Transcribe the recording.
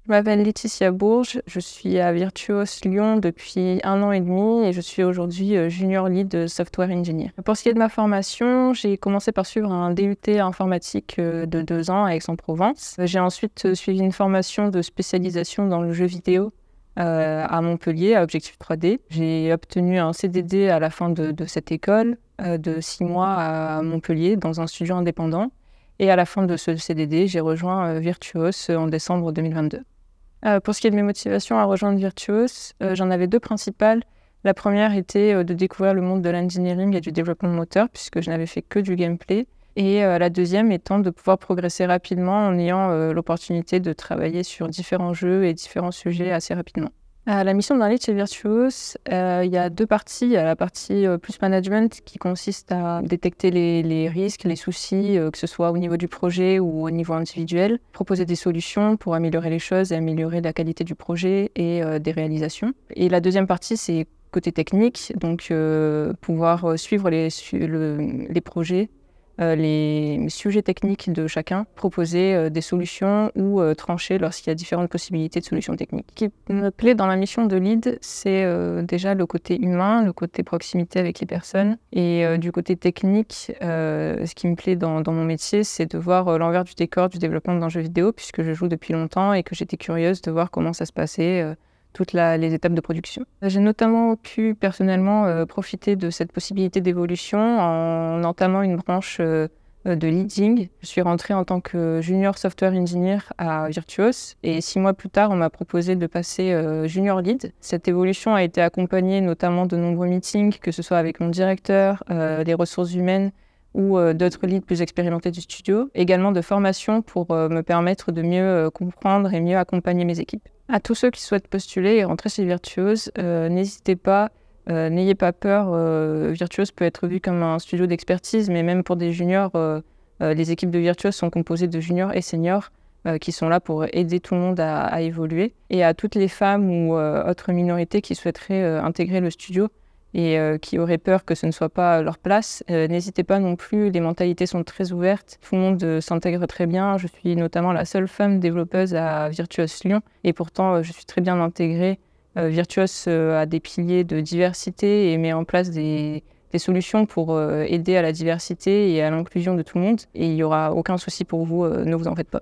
Je m'appelle Laetitia Bourges, je suis à Virtuos Lyon depuis 1 an et demi et je suis aujourd'hui Junior Lead Software Engineer. Pour ce qui est de ma formation, j'ai commencé par suivre un DUT informatique de 2 ans à Aix-en-Provence. J'ai ensuite suivi une formation de spécialisation dans le jeu vidéo à Montpellier, à Objectif 3D. J'ai obtenu un CDD à la fin de cette école de 6 mois à Montpellier dans un studio indépendant. Et à la fin de ce CDD, j'ai rejoint Virtuos en décembre 2022. Pour ce qui est de mes motivations à rejoindre Virtuos, j'en avais 2 principales. La première était de découvrir le monde de l'engineering et du développement moteur, puisque je n'avais fait que du gameplay. Et la deuxième étant de pouvoir progresser rapidement en ayant l'opportunité de travailler sur différents jeux et différents sujets assez rapidement. La mission d'un lead chez Virtuos, il y a 2 parties. Il y a la partie plus management qui consiste à détecter les risques, les soucis, que ce soit au niveau du projet ou au niveau individuel, proposer des solutions pour améliorer les choses et améliorer la qualité du projet et des réalisations. Et la deuxième partie, c'est côté technique, donc pouvoir suivre les projets, les sujets techniques de chacun, proposer des solutions ou trancher lorsqu'il y a différentes possibilités de solutions techniques. Ce qui me plaît dans la mission de lead, c'est déjà le côté humain, le côté proximité avec les personnes. Et du côté technique, ce qui me plaît dans mon métier, c'est de voir l'envers du décor du développement d'un jeu vidéo, puisque je joue depuis longtemps et que j'étais curieuse de voir comment ça se passait, toutes les étapes de production. J'ai notamment pu personnellement profiter de cette possibilité d'évolution en entamant une branche de leading. Je suis rentrée en tant que junior software engineer à Virtuos et 6 mois plus tard, on m'a proposé de passer junior lead. Cette évolution a été accompagnée notamment de nombreux meetings, que ce soit avec mon directeur, les ressources humaines ou d'autres leads plus expérimentés du studio. Également de formation pour me permettre de mieux comprendre et mieux accompagner mes équipes. À tous ceux qui souhaitent postuler et rentrer chez Virtuos, n'hésitez pas, n'ayez pas peur. Virtuos peut être vu comme un studio d'expertise, mais même pour des juniors, les équipes de Virtuos sont composées de juniors et seniors qui sont là pour aider tout le monde à évoluer. Et à toutes les femmes ou autres minorités qui souhaiteraient intégrer le studio et qui auraient peur que ce ne soit pas leur place, n'hésitez pas non plus, les mentalités sont très ouvertes, tout le monde s'intègre très bien. Je suis notamment la seule femme développeuse à Virtuos Lyon et pourtant je suis très bien intégrée. Virtuos a des piliers de diversité et met en place des solutions pour aider à la diversité et à l'inclusion de tout le monde et il n'y aura aucun souci pour vous, ne vous en faites pas.